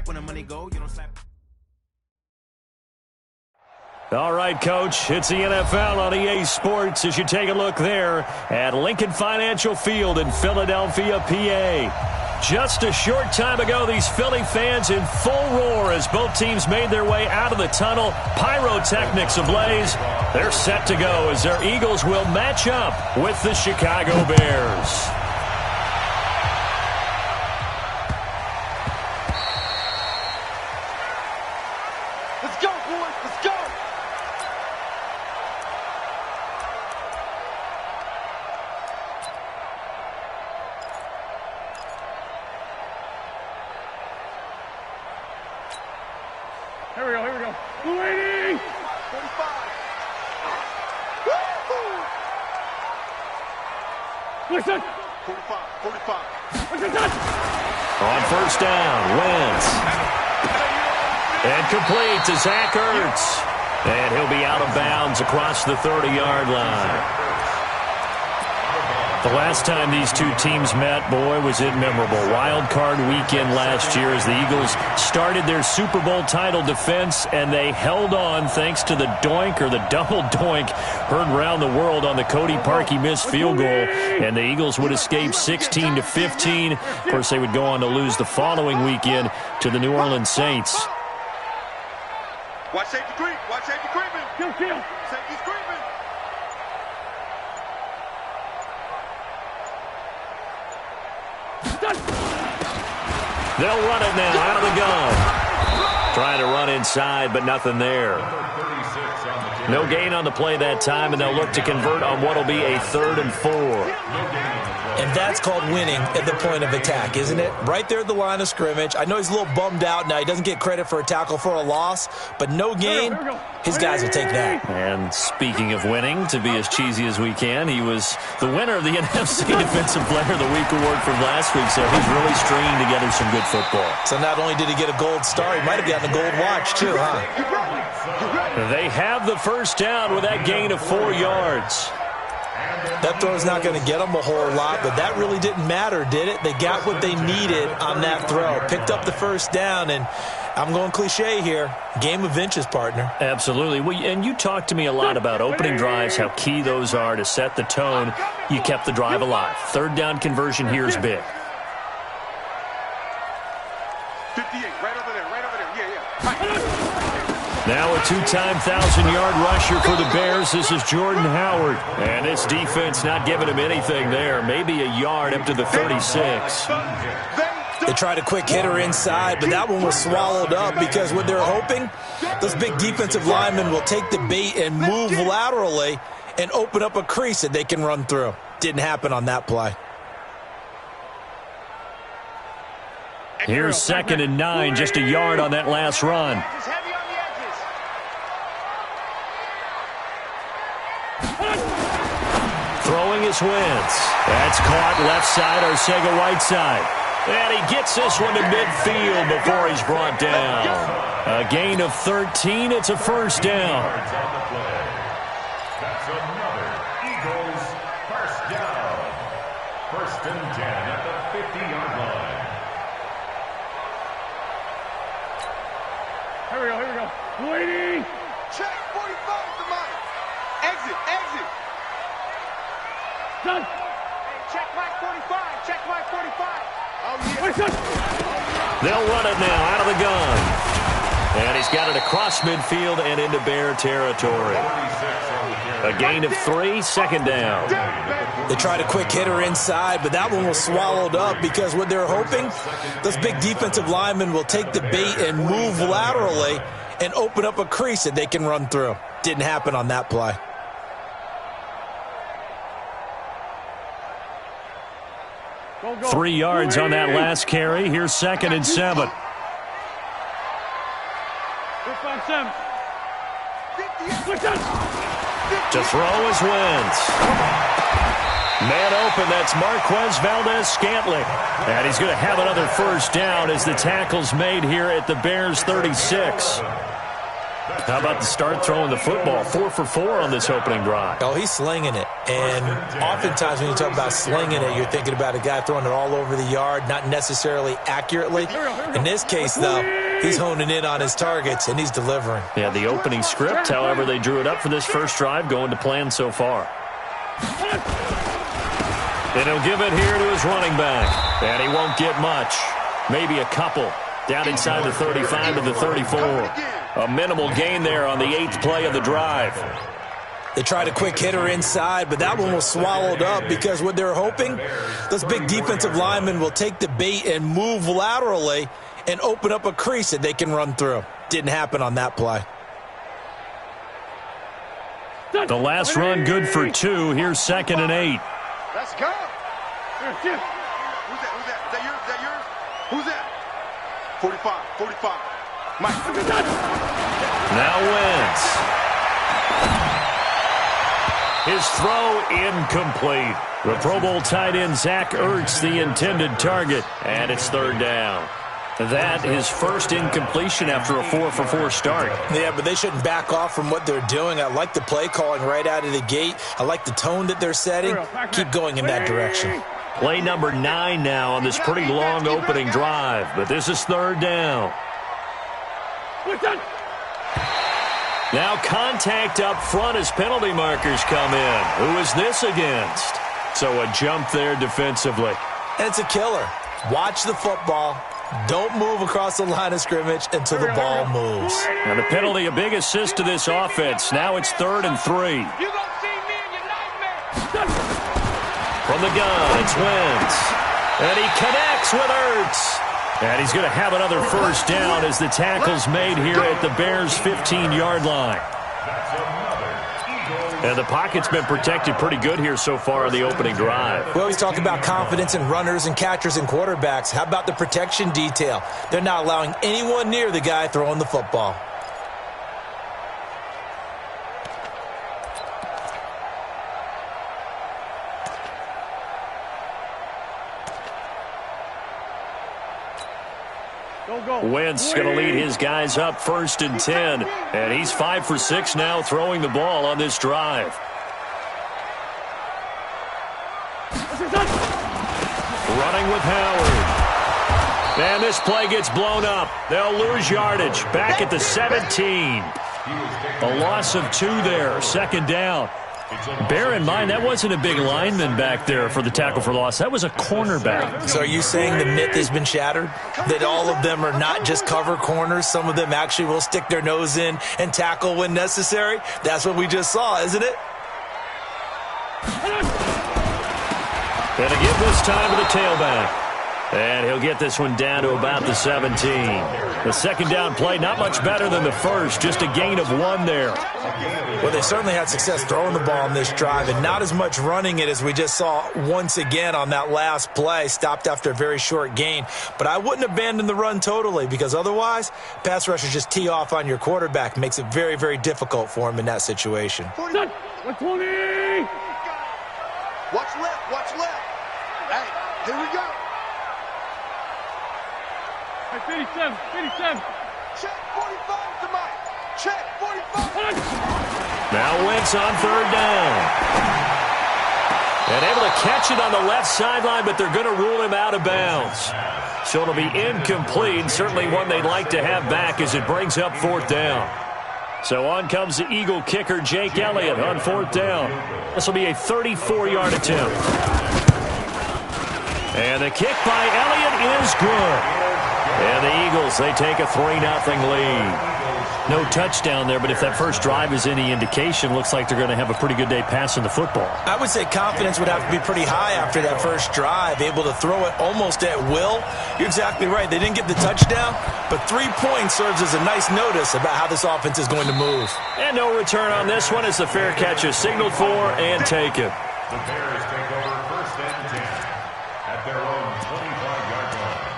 when the money go, you don't slap. All right, Coach, it's the NFL on EA Sports as you take a look there at Lincoln Financial Field in Philadelphia, PA. Just a short time ago, these Philly fans in full roar as both teams made their way out of the tunnel. Pyrotechnics ablaze. They're set to go as their Eagles will match up with the Chicago Bears. Let's go, boys. Let's go. Here we go, here we go. Waiting! 45. Woo-hoo! Listen! 45, 45. On first down, Wentz. And complete to Zach Ertz. And he'll be out of bounds across the 30-yard line. The last time these two teams met, boy, was it memorable. Wild card weekend last year as the Eagles started their Super Bowl title defense, and they held on thanks to the doink or the double doink heard around the world on the Cody Parkey missed field goal, and the Eagles would escape 16-15. Of course, they would go on to lose the following weekend to the New Orleans Saints. Watch safety creep. Watch safety creeping. Kill. Safety's creeping. They'll run it now out of the gun. Trying to run inside, but nothing there. No gain on the play that time, and they'll look to convert on what will be a 3rd and 4. And that's called winning at the point of attack, isn't it? Right there at the line of scrimmage. I know he's a little bummed out now. He doesn't get credit for a tackle for a loss, but no gain, his guys will take that. And speaking of winning, to be as cheesy as we can, he was the winner of the NFC Defensive Player of the Week award from last week, so he's really stringing together some good football. So not only did he get a gold star, he might have gotten a gold watch too, huh? They have the first down with that gain of 4 yards. That throw's not going to get them a whole lot, but that really didn't matter, did it? They got what they needed on that throw. Picked up the first down, and I'm going cliche here. Game of inches, partner. Absolutely. Well, and you talked to me a lot about opening drives, how key those are to set the tone. You kept the drive alive. 3rd down conversion here is big. 58, right over there, yeah. Now a 2-time 1,000-yard rusher for the Bears. This is Jordan Howard. And this defense not giving him anything there. Maybe a yard up to the 36. They tried a quick hitter inside, but that one was swallowed up because what they're hoping, those big defensive linemen will take the bait and move laterally and open up a crease that they can run through. Didn't happen on that play. Here's 2nd and 9, just a yard on that last run. Throwing is Wentz. That's caught left side, Arcega-Whiteside. And he gets this one to midfield before he's brought down. A gain of 13. It's a first down. That's another Eagles first down. 1st and 10 at the 50-yard line. Here we go. Waiting. Check 45 to mine. Exit. Done. Hey, check mark 45. Check mark 45. Oh, yeah. They'll run it now out of the gun. And he's got it across midfield and into Bear territory. A gain of 3, 2nd down. They tried a quick hitter inside, but that one was swallowed up because what they're hoping, those big defensive linemen will take the bait and move laterally and open up a crease that they can run through. Didn't happen on that play. Go, go. 3 yards on that last carry. Here's 2nd and 7. 5-7. To throw is Wentz. Man open, that's Marquez Valdez-Scantling. And he's going to have another first down as the tackle's made here at the Bears 36. How about the start throwing the football? 4 for 4 on this opening drive. Oh, he's slinging it. And oftentimes when you talk about slinging it, you're thinking about a guy throwing it all over the yard, not necessarily accurately. In this case, though, he's honing in on his targets, and he's delivering. Yeah, the opening script, however, they drew it up for this first drive, going to plan so far. And he'll give it here to his running back. And he won't get much. Maybe a couple. Down inside the 35 to the 34. A minimal gain there on the 8th play of the drive. They tried a quick hitter inside, but that one was swallowed up because what they're hoping, those big defensive linemen will take the bait and move laterally and open up a crease that they can run through. Didn't happen on that play. The last run good for 2. Here's 2nd and 8. Let's go. Who's that? Who's that? Is that yours? Is that yours? Who's that? 45. 45. Mike. Now Wentz. His throw incomplete. The Pro Bowl tight end Zach Ertz the intended target, and it's 3rd down. That is first incompletion after a 4 for 4 start. Yeah, but they shouldn't back off from what they're doing. I like the play calling right out of the gate. I like the tone that they're setting. Keep going in that direction. Play number 9 now on this pretty long opening drive, but this is 3rd down. Now contact up front as penalty markers come in. Who is this against? So a jump there defensively. And it's a killer. Watch the football. Don't move across the line of scrimmage until the ball moves. And the penalty, a big assist to this offense. Now it's 3rd and 3. You gonna see me in your nightmare. From the gun, it's Wentz. And he connects with Ertz. And he's going to have another first down as the tackle's made here at the Bears' 15-yard line. And the pocket's been protected pretty good here so far on the opening drive. We always talk about confidence in runners and catchers and quarterbacks. How about the protection detail? They're not allowing anyone near the guy throwing the football. Wentz going to lead his guys up 1st and 10. And he's 5 for 6 now throwing the ball on this drive. Running with Howard. And this play gets blown up. They'll lose yardage. Back at the 17. A loss of 2 there. 2nd down. Bear in mind, that wasn't a big lineman back there for the tackle for loss. That was a cornerback. So are you saying the myth has been shattered? That all of them are not just cover corners? Some of them actually will stick their nose in and tackle when necessary? That's what we just saw, isn't it? Going to give this time to the tailback. And he'll get this one down to about the 17. The 2nd down play, not much better than the first. Just a gain of 1 there. Well, they certainly had success throwing the ball on this drive and not as much running it as we just saw once again on that last play. Stopped after a very short gain. But I wouldn't abandon the run totally because otherwise, pass rushers just tee off on your quarterback. Makes it very, very difficult for him in that situation. 120. Watch left. Watch left. Hey, here we go. 57. Check 45 to Mike. Check 45. Now Wentz on 3rd down. And able to catch it on the left sideline, but they're going to rule him out of bounds. So it'll be incomplete. Certainly one they'd like to have back as it brings up 4th down. So on comes the Eagle kicker, Jake Elliott, on 4th down. This will be a 34-yard attempt. And the kick by Elliott is good. And the Eagles, they take a 3-0 lead. No touchdown there, but if that first drive is any indication, looks like they're going to have a pretty good day passing the football. I would say confidence would have to be pretty high after that first drive, able to throw it almost at will. You're exactly right. They didn't get the touchdown, but 3 points serves as a nice notice about how this offense is going to move. And no return on this one as the fair catch is signaled for and taken. The Bears take over 1st and 10 at their own 25-yard line.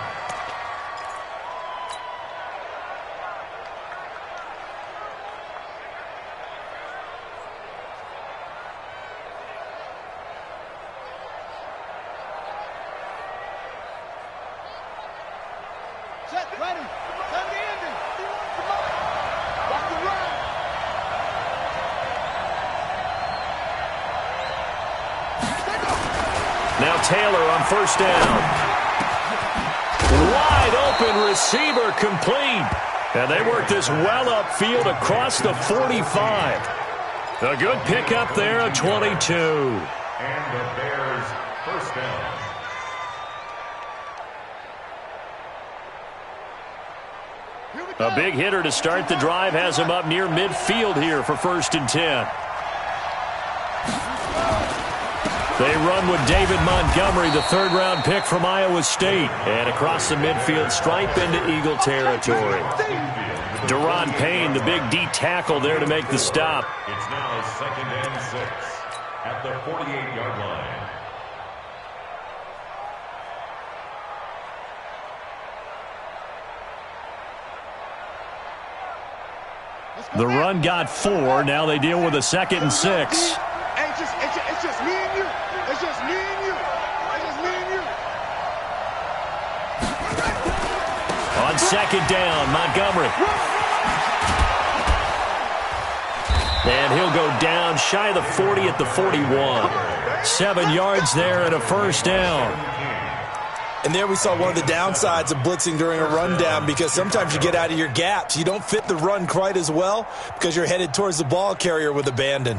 Set, ready. Send the engine. Watch the run. Now Taylor on first down. Wide open receiver complete. And they work this well upfield across the 45. A good pickup there, a 22. And the Bears first down. A big hitter to start the drive has him up near midfield here for 1st and 10. They run with David Montgomery, the 3rd-round pick from Iowa State. And across the midfield stripe into Eagle territory. Deron Payne, the big D tackle there to make the stop. It's now 2nd and 6 at the 48-yard line. The run got 4. Now they deal with a 2nd and 6. Hey, it's just me and you. It's just me and you. It's just me and you. On 2nd down, Montgomery. And he'll go down shy of the 40 at the 41. 7 yards there and a 1st down. And there we saw one of the downsides of blitzing during a rundown, because sometimes you get out of your gaps. You don't fit the run quite as well because you're headed towards the ball carrier with abandon.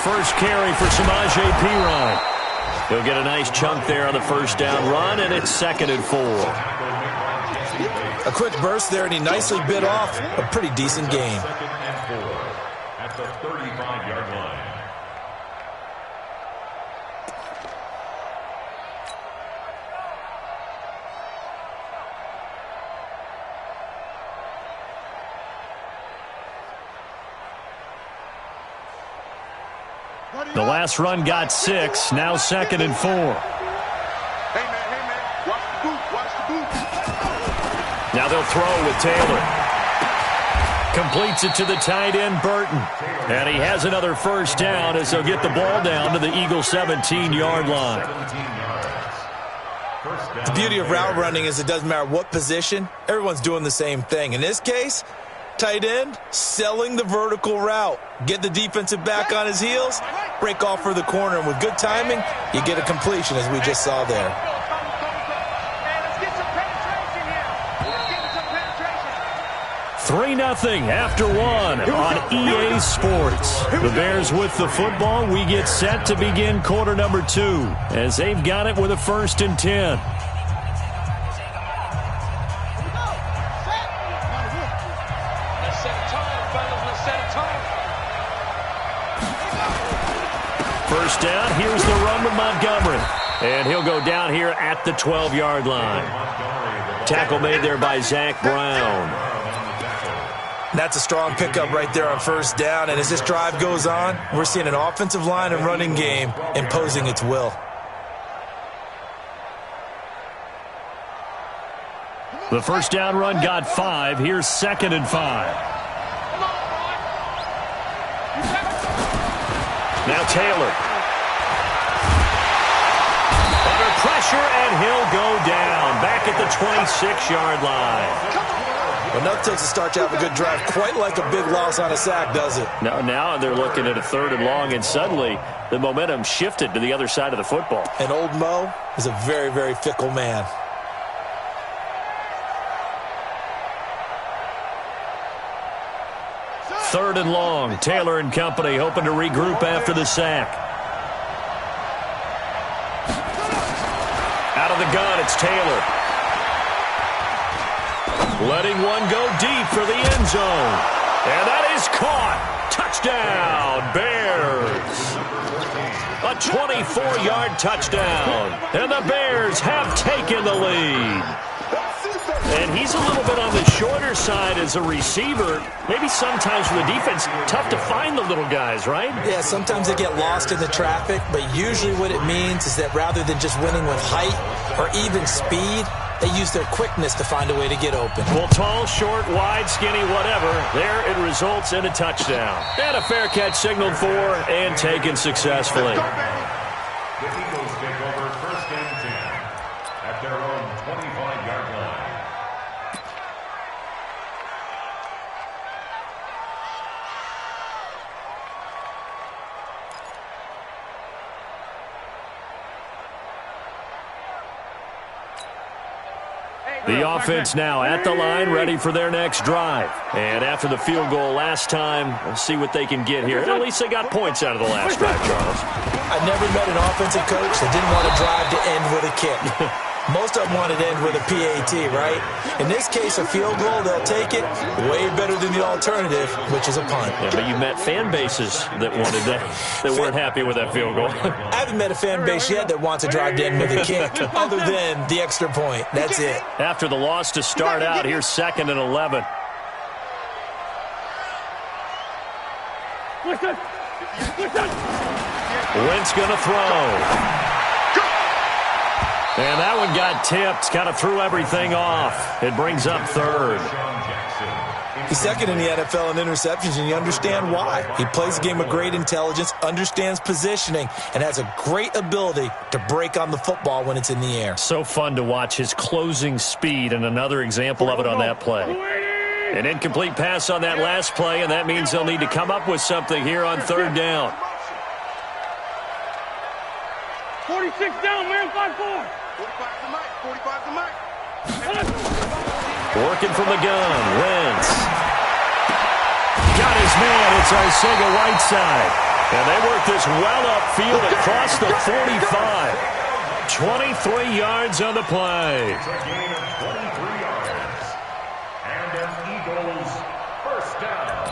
First carry for Samaje Perine. He'll get a nice chunk there on the 1st down run, and it's 2nd and 4. A quick burst there, and he nicely bit off a pretty decent gain. 2nd and 4 at the 35-yard line. The last run got 6. Now 2nd and 4. Hey, man. Watch the boot. Watch the boot. Now they'll throw with Taylor. Completes it to the tight end, Burton. And he has another 1st down as they'll get the ball down to the Eagle 17-yard line. The beauty of route running is it doesn't matter what position. Everyone's doing the same thing. In this case, tight end, selling the vertical route. Get the defensive back on his heels, break off for the corner, and with good timing, you get a completion, as we just saw there. 3-0 after 1 on EA Sports. The Bears with the football. We get set to begin quarter number 2 as they've got it with a 1st and 10. First down, here's the run with Montgomery. And he'll go down here at the 12-yard line. Tackle made there by Zach Brown. That's a strong pickup right there on 1st down. And as this drive goes on, we're seeing an offensive line and running game imposing its will. The 1st down run got 5. Here's 2nd and 5. Now Taylor. Under pressure, and he'll go down. Back at the 26-yard line. Well, nothing takes a start to have a good drive quite like a big loss on a sack, does it? Now they're looking at a 3rd and long, and suddenly the momentum shifted to the other side of the football. And old Mo is a very, very fickle man. Third and long. Taylor and company hoping to regroup after the sack. Out of the gun, it's Taylor. Letting one go deep for the end zone. And that is caught. Touchdown, Bears. A 24-yard touchdown. And the Bears have taken the lead. And he's a little bit on the shorter side as a receiver. Maybe sometimes for the defense, tough to find the little guys, right? Yeah, sometimes they get lost in the traffic, but usually what it means is that rather than just winning with height or even speed, They use their quickness to find a way to get open. Well, tall, short, wide, skinny, whatever, there it results in a touchdown. And a fair catch signaled for and taken successfully. The Eagles take over 1st and 10 at their own 25-yard line. The offense now at the line, ready for their next drive. And after the field goal last time, let's see what they can get here. At least they got points out of the last drive, Charles. I never met an offensive coach that didn't want to drive to end with a kick. Most of them wanted to end with a PAT, right? In this case, a field goal, they'll take it. Way better than the alternative, which is a punt. Yeah, but you met fan bases that wanted that weren't happy with that field goal. I haven't met a fan base yet that wants to drive to end with a kick, other than the extra point. That's it. After the loss to start out, here's 2nd and 11. Wentz going to throw. And that one got tipped, kind of threw everything off. It brings up 3rd. He's 2nd in the NFL in interceptions, and you understand why. He plays a game of great intelligence, understands positioning, and has a great ability to break on the football when it's in the air. So fun to watch his closing speed, and another example of it on that play. An incomplete pass on that last play, and that means they'll need to come up with something here on 3rd down. 46 down, man, 5-4. 45 to Mike. 45 to Mike. Working from the gun. Wentz. Got his man. It's Arcega-Whiteside. And they work this well upfield across the 45. 23 yards on the play. It's a gain of 23 yards. And an Eagles 1st down.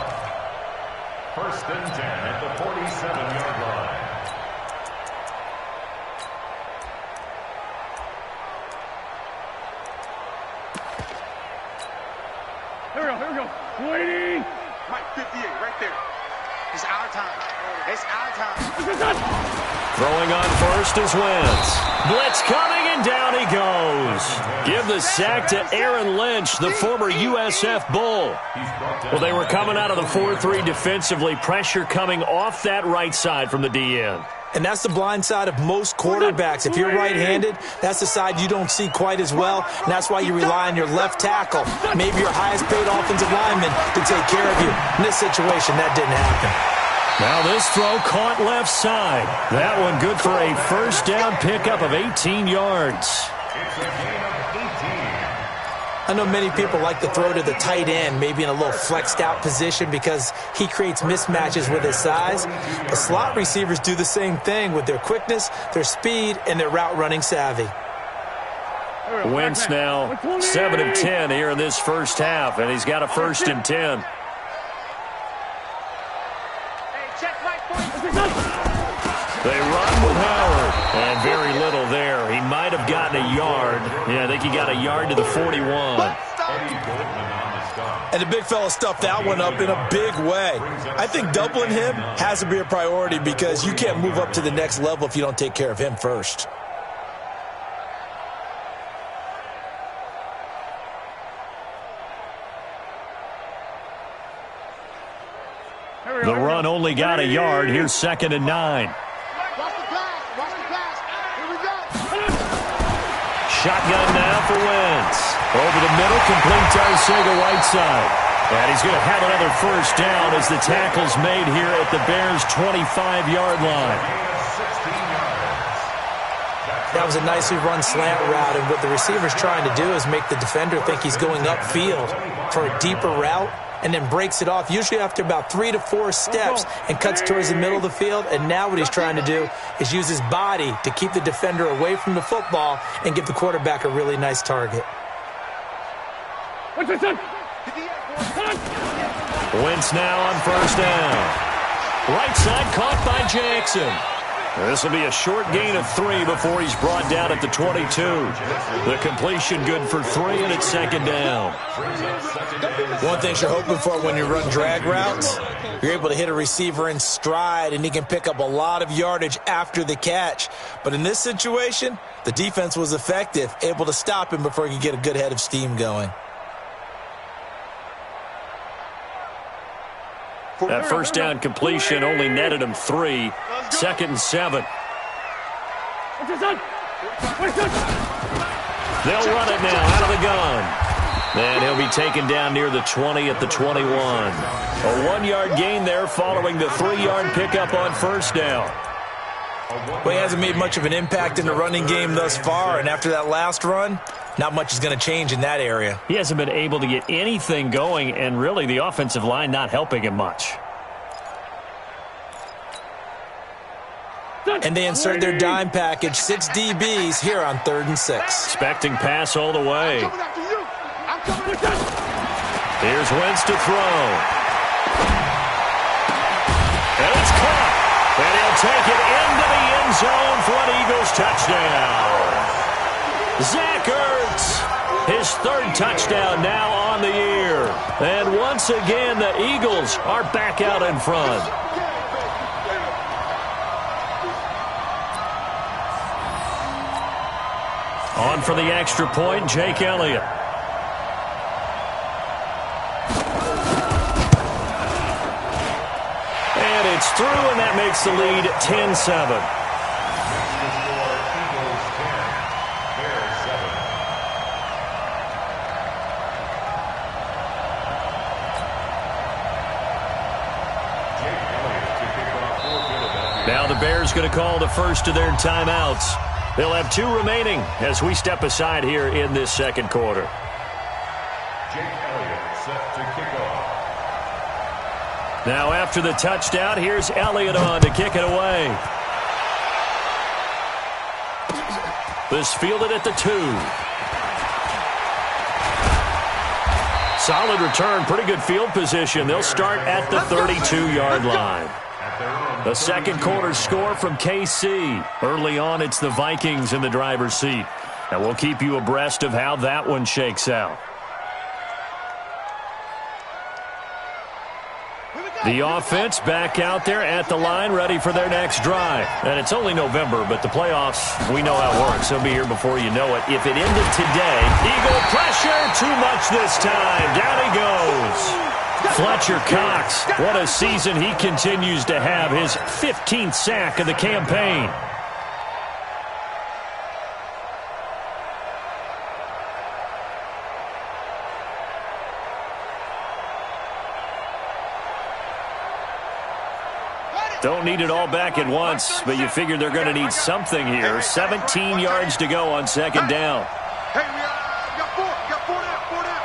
1st and 10 at the 47-yard line. Here we go. Waiting. Mike, 58, right there. It's our time. It's our time. Throwing on first is Wentz. Blitz coming, and down he goes. Give the sack to Aaron Lynch, the former USF Bull. Well, they were coming out of the 4-3 defensively. Pressure coming off that right side from the DN. And that's the blind side of most quarterbacks. If you're right-handed, that's the side you don't see quite as well, and that's why you rely on your left tackle, maybe your highest-paid offensive lineman, to take care of you. In this situation, that didn't happen. Now this throw caught left side. That one good for a 1st down pickup of 18 yards. It's a gain of 18. I know many people like to throw to the tight end, maybe in a little flexed out position because he creates mismatches with his size. But slot receivers do the same thing with their quickness, their speed, and their route running savvy. Wentz now 7 of 10 here in this 1st half, and he's got a 1st and 10. They run with Howard, and very little there. He might have gotten a yard. Yeah, I think he got a yard to the 41. And the big fella stuffed that one up in a big way. I think doubling him has to be a priority because you can't move up to the next level if you don't take care of him first. The run only got a yard. Here's 2nd and 9. Shotgun now for Wentz. Over the middle, complete to Arcega-Whiteside. And he's going to have another 1st down as the tackle's made here at the Bears' 25-yard line. That was a nicely run slant route, and what the receiver's trying to do is make the defender think he's going upfield for a deeper route, and then breaks it off, usually after about 3 to 4 steps, and cuts towards the middle of the field. And now what he's trying to do is use his body to keep the defender away from the football and give the quarterback a really nice target. What's this son? Wentz now on 1st down. Right side caught by Jackson. This will be a short gain of 3 before he's brought down at the 22. The completion good for 3, and it's 2nd down. One thing you're hoping for when you run drag routes, you're able to hit a receiver in stride, and he can pick up a lot of yardage after the catch. But in this situation, the defense was effective, able to stop him before he could get a good head of steam going. That first down completion only netted him 3. 2nd and 7. They'll run it now out of the gun. And he'll be taken down near the 20 at the 21. A 1-yard gain there following the 3-yard pickup on first down. Well, he hasn't made much of an impact in the running game thus far, and after that last run, not much is going to change in that area. He hasn't been able to get anything going, and really the offensive line not helping him much. And they insert their dime package, 6 DBs here on 3rd and 6. Expecting pass all the way. Here's Wentz to throw. And it's caught. And he'll take it into the end zone for an Eagles touchdown. Zach Ertz, his 3rd touchdown now on the year. And once again, the Eagles are back out in front. On for the extra point, Jake Elliott. And it's through, and that makes the lead 10-7. Now the Bears going to call the first of their timeouts. They'll have 2 remaining as we step aside here in this 2nd quarter. Jake Elliott set to kick off. Now after the touchdown, here's Elliott on to kick it away. This fielded at the 2. Solid return, pretty good field position. They'll start at the 32-yard line. The 2nd quarter score from KC. Early on, it's the Vikings in the driver's seat. And we'll keep you abreast of how that one shakes out. The offense back out there at the line, ready for their next drive. And it's only November, but the playoffs, we know how it works. They'll be here before you know it. If it ended today, Eagle pressure, too much this time. Down he goes. Fletcher Cox, what a season he continues to have, his 15th sack of the campaign. Don't need it all back at once, but you figure they're going to need something here. 17 yards to go on 2nd down. Hey, we got 4. We got 4 down. 4 down.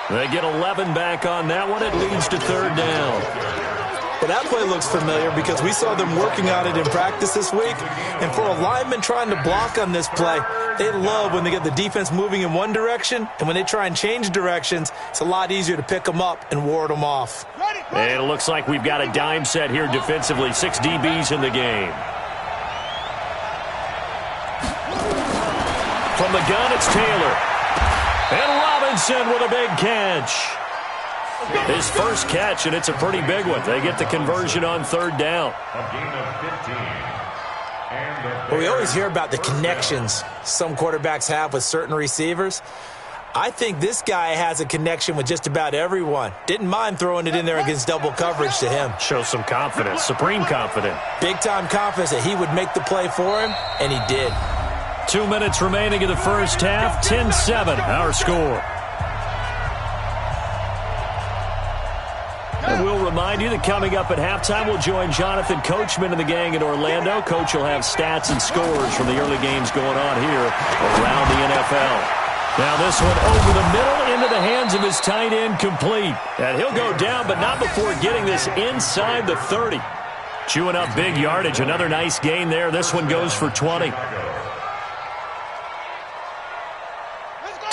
They get 11 back on that one. It leads to 3rd down. Well, that play looks familiar because we saw them working on it in practice this week. And for a lineman trying to block on this play, they love when they get the defense moving in one direction. And when they try and change directions, it's a lot easier to pick them up and ward them off. And it looks like we've got a dime set here defensively. 6 DBs in the game. From the gun, it's Taylor. And Robinson with a big catch. His first catch, and it's a pretty big one. They get the conversion on 3rd down. A gain of 15. Well, we always hear about the connections some quarterbacks have with certain receivers. I think this guy has a connection with just about everyone. Didn't mind throwing it in there against double coverage to him. Shows some confidence, supreme confidence. Big-time confidence that he would make the play for him, and he did. 2 minutes remaining in the first half. 10-7, our score. And we'll remind you that coming up at halftime, we'll join Jonathan Coachman and the gang in Orlando. Coach will have stats and scores from the early games going on here around the NFL. Now this one over the middle into the hands of his tight end, complete. And he'll go down, but not before getting this inside the 30. Chewing up big yardage. Another nice gain there. This one goes for 20.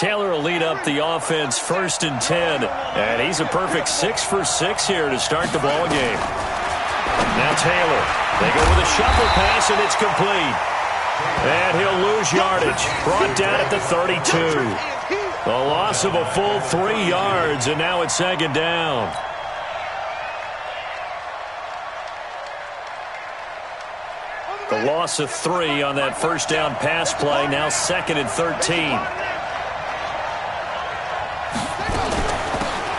Taylor will lead up the offense 1st and 10. And he's a perfect 6 for 6 here to start the ball game. Now Taylor. They go with a shuffle pass, and it's complete. And he'll lose yardage. Brought down at the 32. The loss of a full 3 yards, and now it's 2nd down. The loss of 3 on that 1st down pass play. Now 2nd and 13.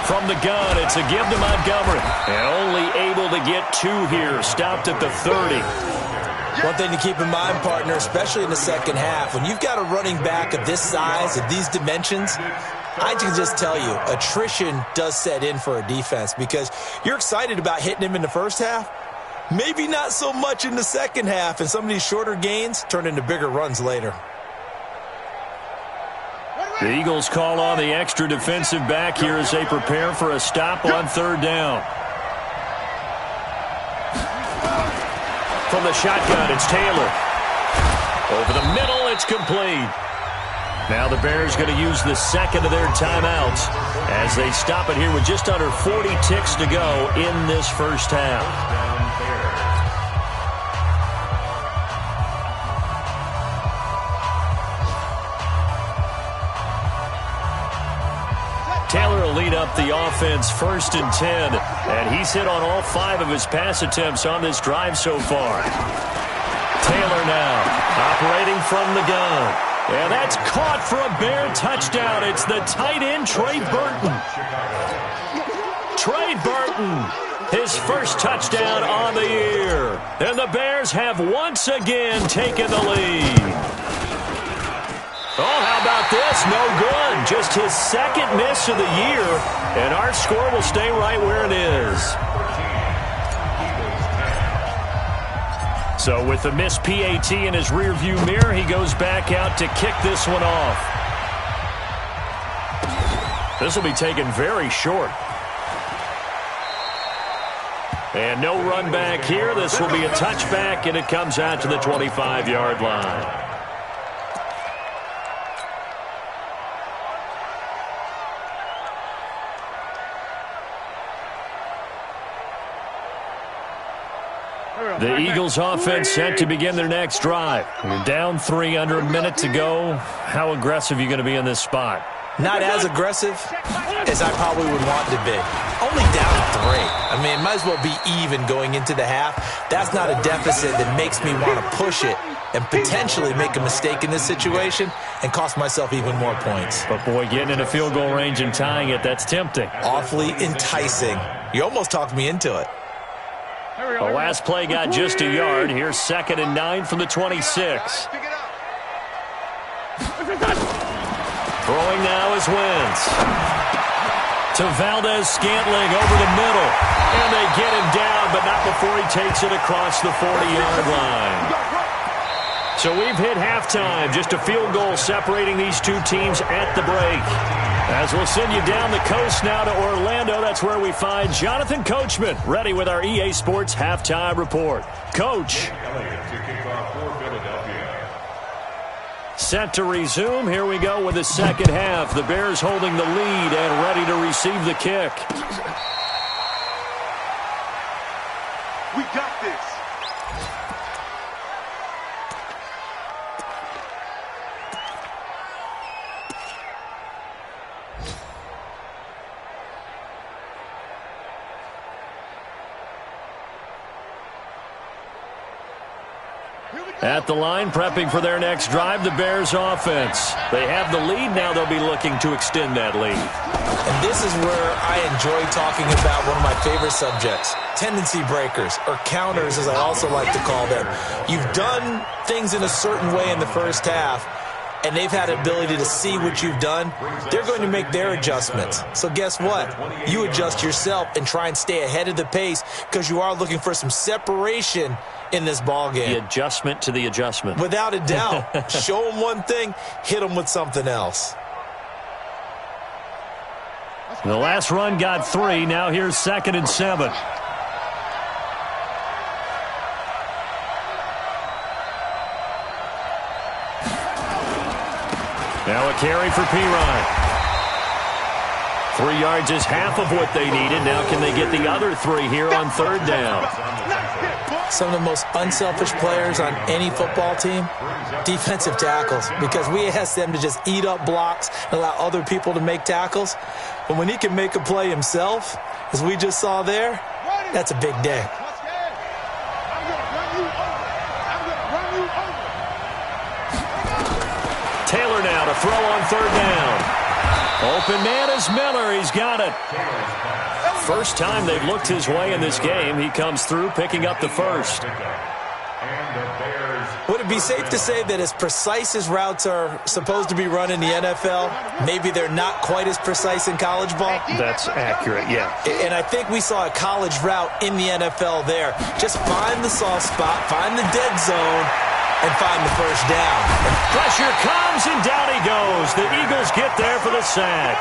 From the gun, it's a give to Montgomery. And only able to get 2 here. Stopped at the 30. One thing to keep in mind, partner, especially in the second half, when you've got a running back of this size, of these dimensions, I can just tell you, attrition does set in for a defense because you're excited about hitting him in the first half. Maybe not so much in the second half, and some of these shorter gains turn into bigger runs later. The Eagles call on the extra defensive back here as they prepare for a stop on 3rd down. From the shotgun, it's Taylor. Over the middle, it's complete. Now the Bears going to use the 2nd of their timeouts as they stop it here with just under 40 ticks to go in this first half. Taylor will lead up the offense 1st and 10, and he's hit on all 5 of his pass attempts on this drive so far. Taylor now operating from the gun, and that's caught for a Bear touchdown. It's the tight end, Trey Burton. Trey Burton, his first touchdown on the year, and the Bears have once again taken the lead. Oh, how about this? No good. Just his 2nd miss of the year, and our score will stay right where it is. So with the missed PAT in his rearview mirror, he goes back out to kick this one off. This will be taken very short. And no run back here. This will be a touchback, and it comes out to the 25-yard line. The Eagles offense set to begin their next drive. You're down 3 under a minute to go. How aggressive are you going to be in this spot? Not as aggressive as I probably would want to be. Only down 3. I mean, it might as well be even going into the half. That's not a deficit that makes me want to push it and potentially make a mistake in this situation and cost myself even more points. But, boy, getting in a field goal range and tying it, that's tempting. Awfully enticing. You almost talked me into it. The last play got just a yard. Here's 2nd and 9 from the 26. Throwing now is Wentz. To Valdez-Scantling over the middle. And they get him down, but not before he takes it across the 40-yard line. So we've hit halftime. Just a field goal separating these two teams at the break. As we'll send you down the coast now to Orlando, that's where we find Jonathan Coachman, ready with our EA Sports Halftime Report. Coach. Set to resume. Here we go with the second half. The Bears holding the lead and ready to receive the kick. We got this. At the line, prepping for their next drive, the Bears offense. They have the lead. Now they'll be looking to extend that lead. And this is where I enjoy talking about one of my favorite subjects, tendency breakers, or counters as I also like to call them. You've done things in a certain way in the first half, and they've had the ability to see what you've done. They're going to make their adjustments. So guess what? You adjust yourself and try and stay ahead of the pace because you are looking for some separation in this ball game. The adjustment to the adjustment. Without a doubt. Show them one thing, hit them with something else. The last run got 3. Now here's 2nd and 7. Now a carry for Pirine. 3 yards is half of what they needed. Now can they get the other 3 here on third down? Some of the most unselfish players on any football team, defensive tackles, because we ask them to just eat up blocks and allow other people to make tackles. But when he can make a play himself, as we just saw there, that's a big day. Taylor now to throw on third down. Open man is Miller. He's got it. First time they've looked his way in this game. He comes through picking up the first. Would it be safe to say that as precise as routes are supposed to be run in the NFL, maybe they're not quite as precise in college ball? That's accurate, yeah. And I think we saw a college route in the NFL there. Just find the soft spot, find the dead zone, and find the first down. Pressure comes, and down he goes. The Eagles get there for the sack.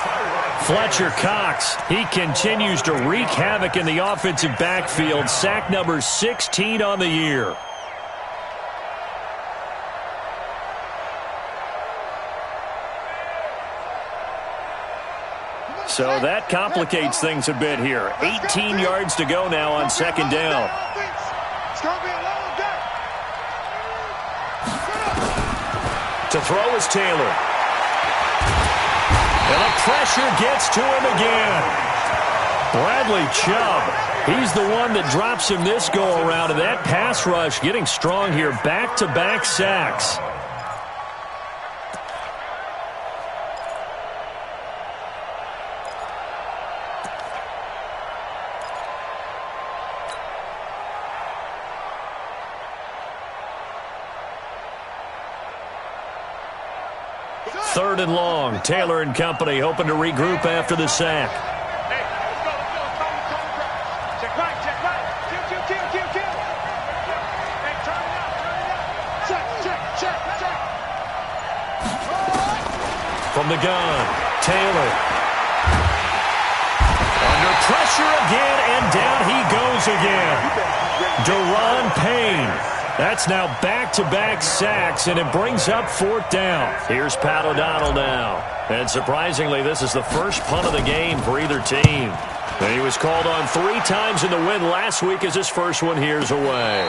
Fletcher Cox, he continues to wreak havoc in the offensive backfield. Sack number 16 on the year. So that complicates things a bit here. 18 yards to go now on second down. To throw is Taylor. And the pressure gets to him again. Bradley Chubb, he's the one that drops him this go-around. And that pass rush getting strong here. Back-to-back sacks. Third and long. Taylor and company hoping to regroup after the sack. Hey, let's go. Check right. Kill. Hey, turn it up. Check. From the gun, Taylor. Under pressure again, and down he goes again. Deron Payne. That's now back-to-back sacks, and it brings up fourth down. Here's Pat O'Donnell now. And surprisingly, this is the first punt of the game for either team. And he was called on 3 times in the win last week as his first one here's away.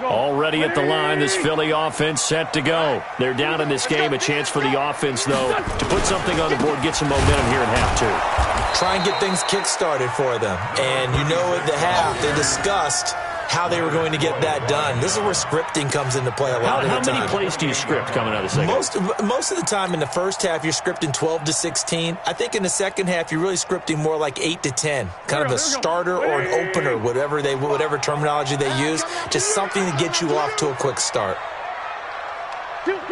Already at the line, this Philly offense set to go. They're down in this game. A chance for the offense, though, to put something on the board, get some momentum here in half two. Try and get things kick-started for them. And you know at the half, they discussed how they were going to get that done. This is where scripting comes into play a lot of the time. How many plays do you script coming out of the second? Most of the time in the first half, you're scripting 12 to 16. I think in the second half, you're really scripting more like 8 to 10. Kind of a starter or an opener, whatever terminology they use. Just something to get you off to a quick start. 45.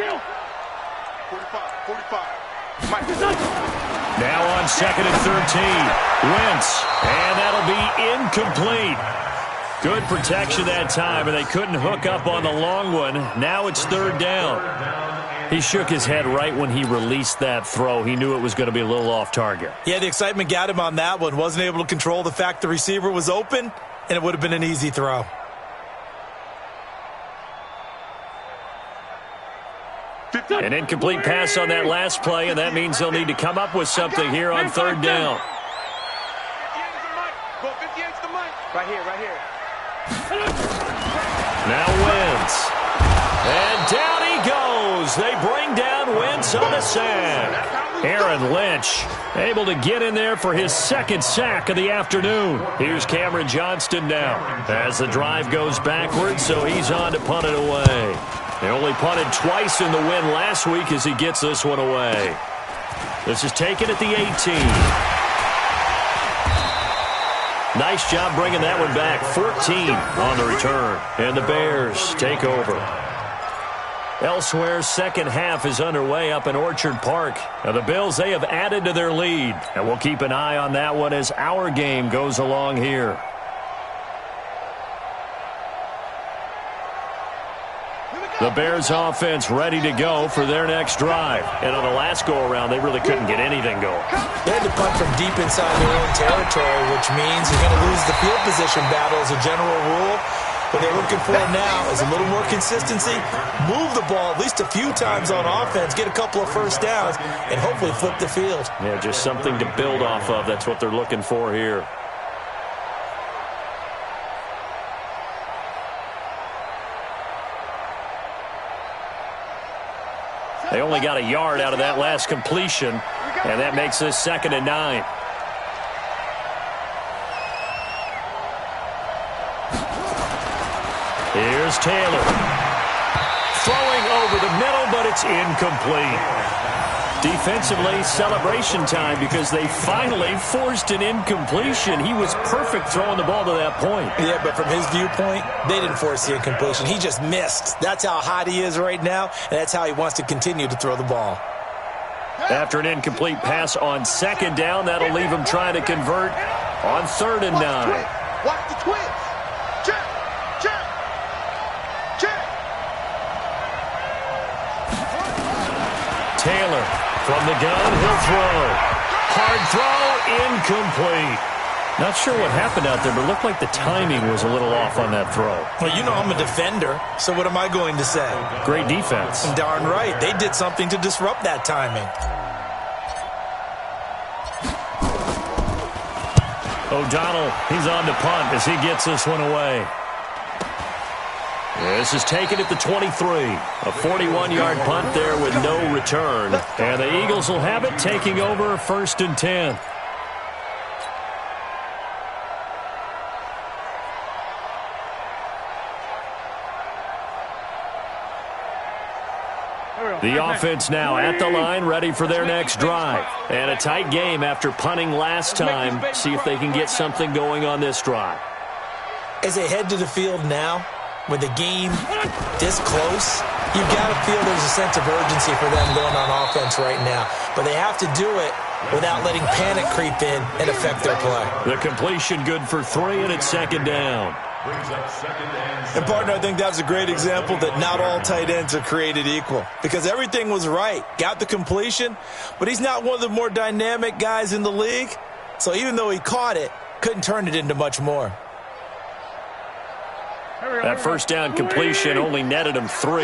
Now on second and 13. Wentz. And that'll be incomplete. Good protection that time, and they couldn't hook up on the long one. Now it's third down. He shook his head right when he released that throw. He knew it was going to be a little off target. Yeah, the excitement got him on that one. Wasn't able to control the fact the receiver was open, and it would have been an easy throw. An incomplete pass on that last play, and that means they'll need to come up with something here on third down. 58's the mic. Right here. Now Wentz. And down he goes. They bring down Wentz on a sack. Aaron Lynch able to get in there for his second sack of the afternoon. Here's Cameron Johnston now as the drive goes backwards, so he's on to punt it away. They only punted twice in the win last week as he gets this one away. This is taken at the 18. Nice job bringing that one back. 14 on the return. And the Bears take over. Elsewhere, second half is underway up in Orchard Park. Now the Bills, they have added to their lead. And we'll keep an eye on that one as our game goes along here. The Bears offense ready to go for their next drive. And on the last go-around, they really couldn't get anything going. They had to punt from deep inside their own territory, which means you're going to lose the field position battle as a general rule. What they're looking for now is a little more consistency, move the ball at least a few times on offense, get a couple of first downs, and hopefully flip the field. Yeah, just something to build off of. That's what they're looking for here. They only got a yard out of that last completion, and that makes this 2nd and 9. Here's Taylor. Throwing over the middle, but it's incomplete. Defensively, celebration time because they finally forced an incompletion. He was perfect throwing the ball to that point. Yeah, but from his viewpoint, they didn't force the incompletion. He just missed. That's how hot he is right now, and that's how he wants to continue to throw the ball. After an incomplete pass on 2nd down, that'll leave him trying to convert on 3rd and 9. Watch the twist. Check. Check. Check. Taylor from the gun, he'll throw. Hard throw, incomplete. Not sure what happened out there, but it looked like the timing was a little off on that throw. Well, you know I'm a defender, so what am I going to say? Great defense. Darn right. They did something to disrupt that timing. O'Donnell, he's on to punt as he gets this one away. This is taken at the 23. A 41-yard punt there with no return. And the Eagles will have it, taking over 1st and 10. The offense now at the line, ready for their next drive. And a tight game after punting last time. See if they can get something going on this drive. As they head to the field now, with the game this close, you've got to feel there's a sense of urgency for them going on offense right now. But they have to do it without letting panic creep in and affect their play. The completion good for 3, and it's 2nd down. And, partner, I think that's a great example that not all tight ends are created equal. Because everything was right. Got the completion, but he's not one of the more dynamic guys in the league. So even though he caught it, couldn't turn it into much more. That 1st down completion only netted him 3.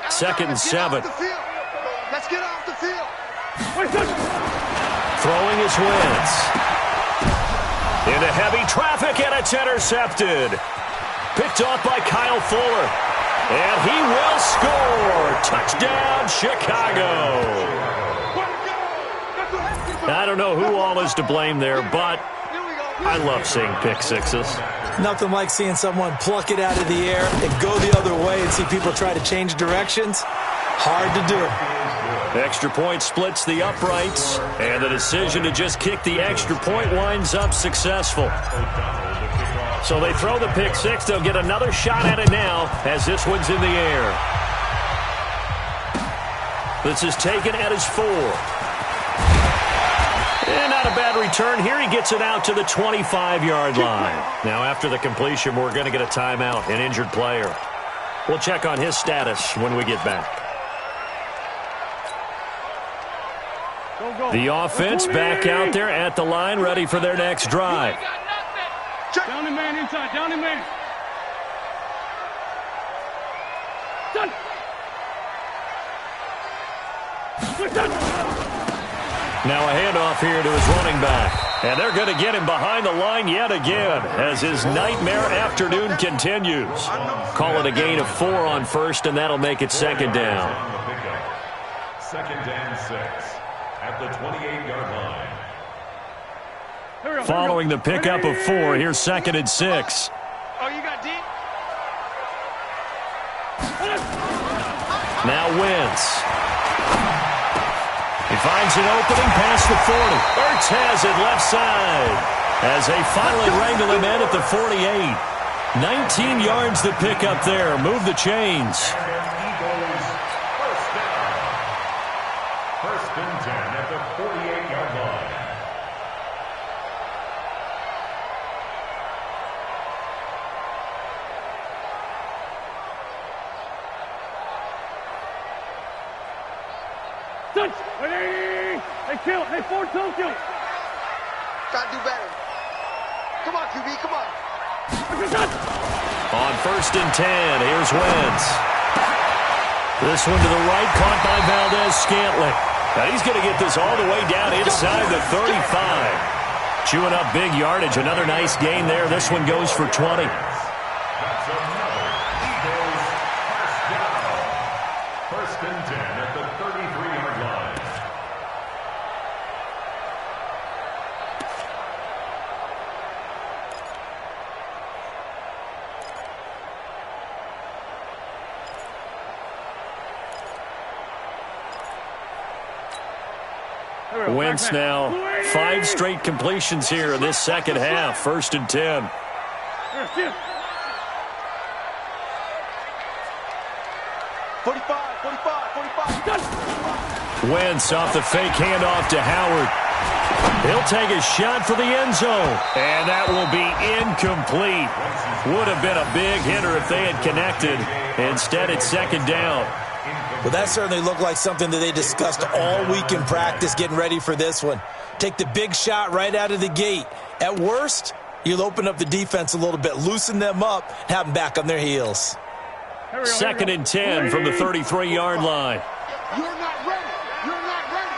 2nd and 7. Let's get off the field. Throwing his Wentz. Into heavy traffic, and it's intercepted. Picked off by Kyle Fuller. And he will score. Touchdown, Chicago. I don't know who all is to blame there, but I love seeing pick sixes. Nothing like seeing someone pluck it out of the air and go the other way and see people try to change directions. Hard to do. Extra point splits the uprights, and the decision to just kick the extra point winds up successful. So they throw the pick six. They'll get another shot at it now as this one's in the air. This is taken at his 4. And not a bad return here. He gets it out to the 25-yard line. Now after the completion, we're going to get a timeout, an injured player. We'll check on his status when we get back. The offense back out there at the line, ready for their next drive. Down and man inside, down and man. Done. Now a handoff here to his running back. And they're going to get him behind the line yet again as his nightmare afternoon continues. Call it a gain of 4 on first, and that'll make it second down. Second and 6 at the 28-yard line. Following the pickup of 4, here's second and 6. Oh, you got deep? Now Wentz. He finds an opening past the 40. Ertz has it left side as they finally wrangle him in at the 48. 19 yards to pick up there. Move the chains. and 10 at the 48-yard line. Touch! Hey, kill! Hey, forward, kill! Gotta do better. Come on, QB, come on. On 1st and 10, here's Wentz. This one to the right, caught by Valdez-Scantling. Now he's going to get this all the way down inside the 35. Chewing up big yardage. Another nice gain there. This one goes for 20. That's another Eagles first down. 1st and 10 at the 33-yard line. Wentz now 5 straight completions here in this second half. 1st and 10. 45. Wentz off the fake handoff to Howard. He'll take a shot for the end zone. And that will be incomplete. Would have been a big hitter if they had connected. Instead, it's 2nd down. Well, that certainly looked like something that they discussed all week in practice getting ready for this one. Take the big shot right out of the gate. At worst, you'll open up the defense a little bit, loosen them up, and have them back on their heels. 2nd and 10 from the 33-yard line. You're not ready. You're not ready.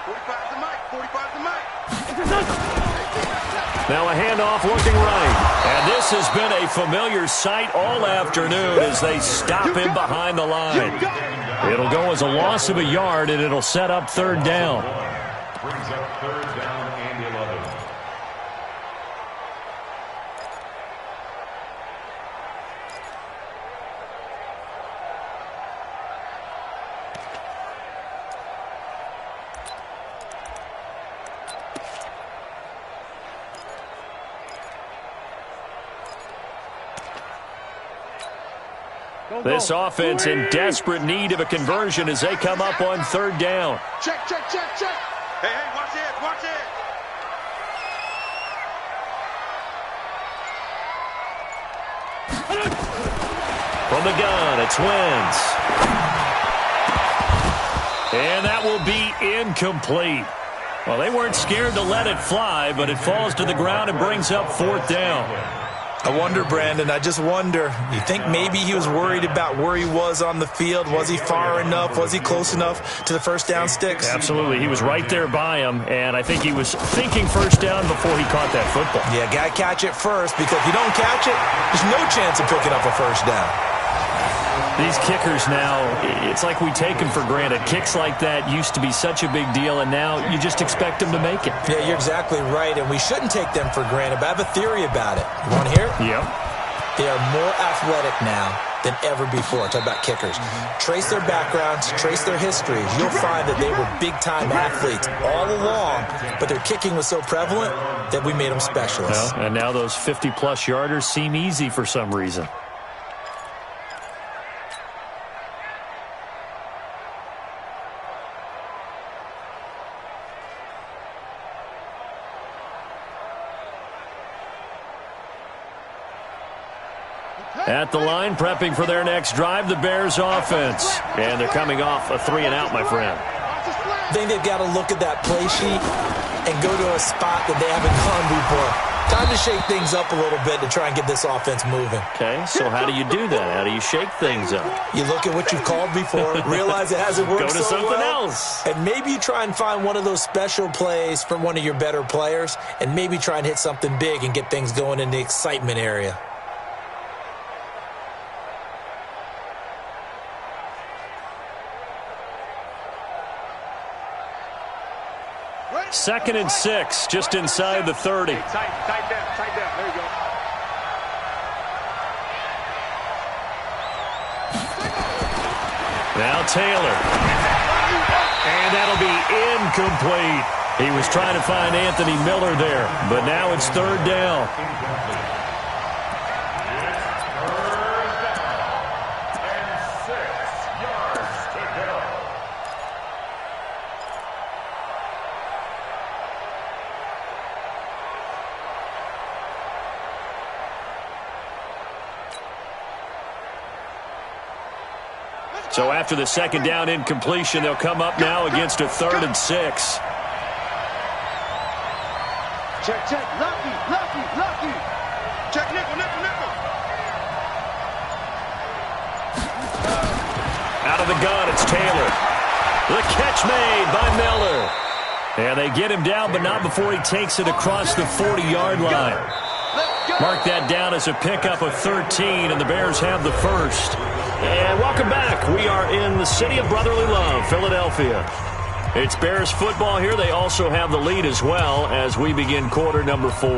45 to Mike. 45 to Mike. Now a handoff looking right. And this has been a familiar sight all afternoon as they stop him behind the line. It'll go as a loss of a yard, and it'll set up 3rd down. Brings up 3rd down and 11. This offense in desperate need of a conversion as they come up on 3rd down. Check. Hey, watch it. From the gun, it's Wentz. And that will be incomplete. Well, they weren't scared to let it fly, but it falls to the ground and brings up 4th down. I wonder, Brandon, I just wonder, you think maybe he was worried about where he was on the field? Was he far enough? Was he close enough to the 1st down sticks? Absolutely. He was right there by him, and I think he was thinking 1st down before he caught that football. Yeah, got to catch it first, because if you don't catch it, there's no chance of picking up a 1st down. These kickers now, it's like we take them for granted. Kicks like that used to be such a big deal, and now you just expect them to make it. Yeah, you're exactly right, and we shouldn't take them for granted, but I have a theory about it. You want to hear it? Yep. They are more athletic now than ever before. Talk about kickers. Trace their backgrounds, trace their histories. You'll find that they were big-time athletes all along, but their kicking was so prevalent that we made them specialists. Well, and now those 50-plus yarders seem easy for some reason. At the line, prepping for their next drive, the Bears offense. And they're coming off a 3-and-out, my friend. I think they've got to look at that play sheet and go to a spot that they haven't gone before. Time to shake things up a little bit to try and get this offense moving. Okay, so how do you do that? How do you shake things up? You look at what you've called before, realize it hasn't worked Go to so something well, else. and maybe you try and find one of those special plays from one of your better players, and maybe try and hit something big and get things going in the excitement area. Second and 6, just inside the 30. Tight down. There you go. Now Taylor. And that'll be incomplete. He was trying to find Anthony Miller there, but now it's 3rd down. And 6 yards to So after the second down incompletion, they'll come up now against a 3rd and 6. Check, check. Lucky. Check, nickel. Out of the gun, it's Taylor. The catch made by Miller. And they get him down, but not before he takes it across the 40-yard line. Mark that down as a pickup of 13, and the Bears have the first. And welcome back. We are in the city of brotherly love, Philadelphia. It's Bears football here. They also have the lead as well as we begin quarter number 4.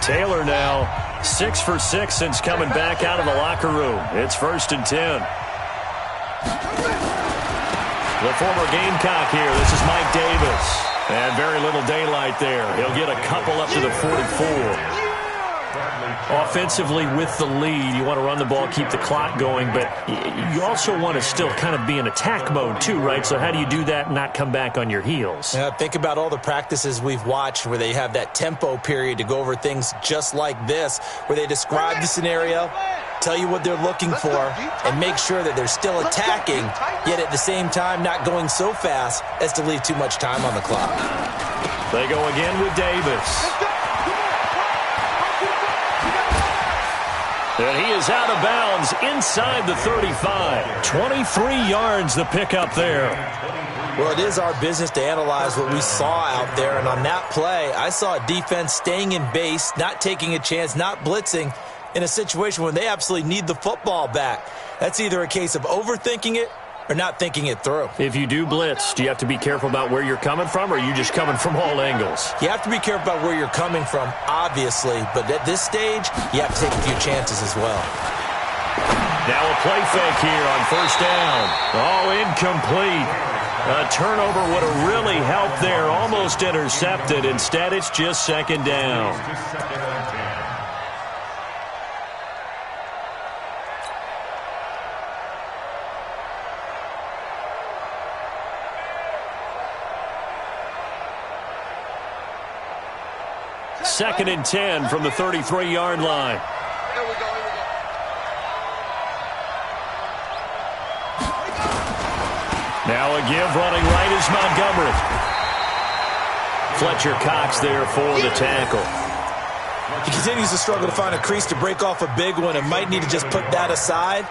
Taylor now 6 for 6 since coming back out of the locker room. It's 1st and 10. The former Gamecock here. This is Mike Davis. And very little daylight there. He'll get a couple up to the 44. Offensively with the lead, you want to run the ball, keep the clock going, but you also want to still kind of be in attack mode too, right? So how do you do that and not come back on your heels? Yeah, think about all the practices we've watched where they have that tempo period to go over things just like this, where they describe the scenario, tell you what they're looking for, and make sure that they're still attacking, yet at the same time not going so fast as to leave too much time on the clock. They go again with Davis. And he is out of bounds inside the 35. 23 yards the pickup there. Well, it is our business to analyze what we saw out there. And on that play, I saw a defense staying in base, not taking a chance, not blitzing in a situation where they absolutely need the football back. That's either a case of overthinking it or not thinking it through. If you do blitz, do you have to be careful about where you're coming from, or are you just coming from all angles? You have to be careful about where you're coming from, obviously, but at this stage, you have to take a few chances as well. Now a play fake here on 1st down. Oh, incomplete. A turnover would have really helped there, almost intercepted. Instead, it's just 2nd down. Second and 10 from the 33-yard line. Here we go. Now a give running right is Montgomery. Fletcher Cox there for the tackle. He continues to struggle to find a crease to break off a big one and might need to just put that aside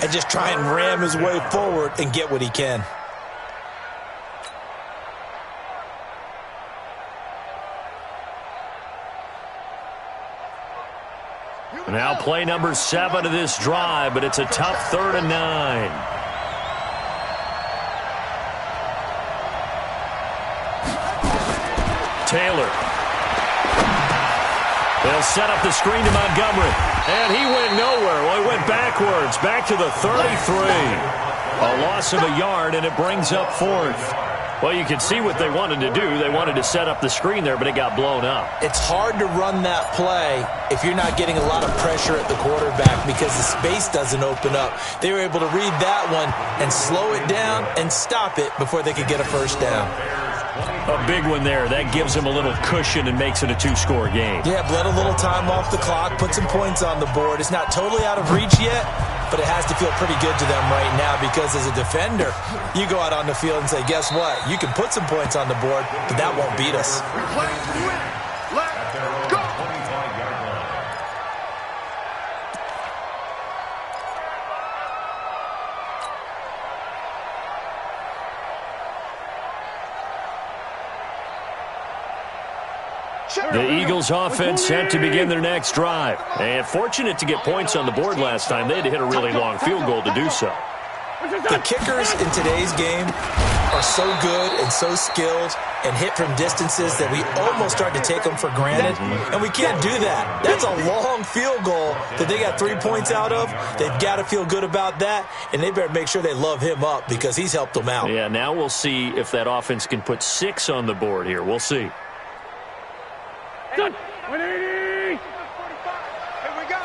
and just try and ram his way forward and get what he can. Now play number 7 of this drive, but it's a tough 3rd and 9. Taylor. They'll set up the screen to Montgomery. And he went nowhere. Well, he went backwards, back to the 33. A loss of a yard, and it brings up 4th. Well, you can see what they wanted to do. They wanted to set up the screen there, but it got blown up. It's hard to run that play if you're not getting a lot of pressure at the quarterback because the space doesn't open up. They were able to read that one and slow it down and stop it before they could get a 1st down. A big one there. That gives them a little cushion and makes it a 2-score game. Yeah, bled a little time off the clock, put some points on the board. It's not totally out of reach yet, but it has to feel pretty good to them right now because as a defender, you go out on the field and say, guess what? You can put some points on the board, but that won't beat us. Let's go. The Eagles offense set to begin their next drive. And fortunate to get points on the board last time. They had to hit a really long field goal to do so. The kickers in today's game are so good and so skilled and hit from distances that we almost start to take them for granted, and we can't do that. That's a long field goal that they got 3 points out of. They've got to feel good about that, and they better make sure they love him up because he's helped them out. Yeah, now we'll see if that offense can put 6 on the board here. We'll see. 180! Here we go.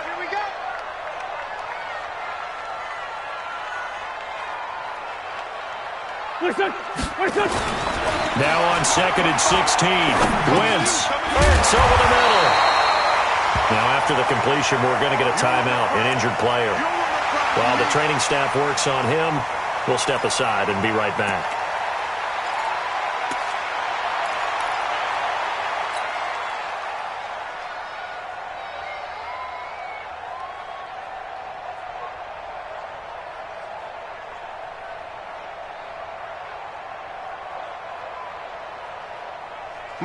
Now on 2nd and 16. Wentz. It's over the middle. Now after the completion, we're going to get a timeout, an injured player. While the training staff works on him, we'll step aside and be right back.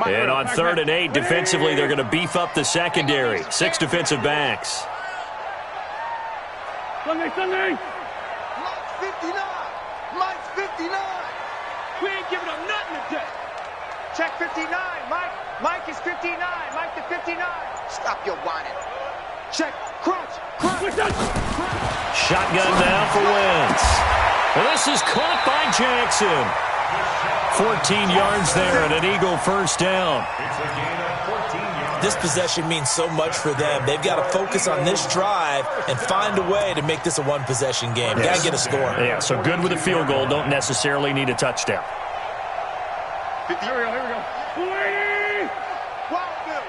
And on 3rd and 8, defensively, they're going to beef up the secondary. 6 defensive backs. Sunday. Mike's 59. Mike's 59. We ain't giving up nothing today. Check 59. Mike is 59. Mike to 59. Stop your whining. Check. Crunch. Shotgun now for Wentz. And this is caught by Jackson. 14 yards there and an Eagle first down. It's a gain of 14 yards. This possession means so much for them. They've got to focus on this drive and find a way to make this a one-possession game. Got to get a score. Yeah, so good with a field goal. Don't necessarily need a touchdown. Here we go. 280. Wild Bill.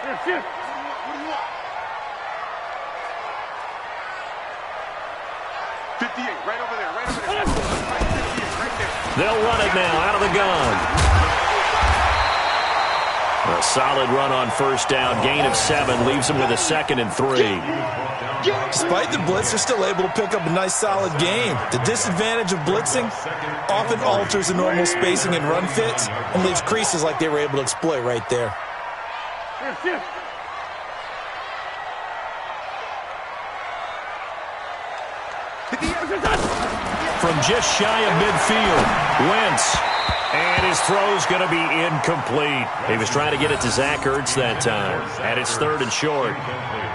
Here, shift. What do you want? 58, right over there. Right 58, right there. They'll run it now out of the gun. A solid run on first down. Gain of 7 leaves them with a 2nd and 3. Despite the blitz, they're still able to pick up a nice, solid gain. The disadvantage of blitzing often alters the normal spacing and run fits and leaves creases like they were able to exploit right there. Here, shift. From just shy of midfield, Wentz. And his throw's going to be incomplete. He was trying to get it to Zach Ertz that time. And it's 3rd and short.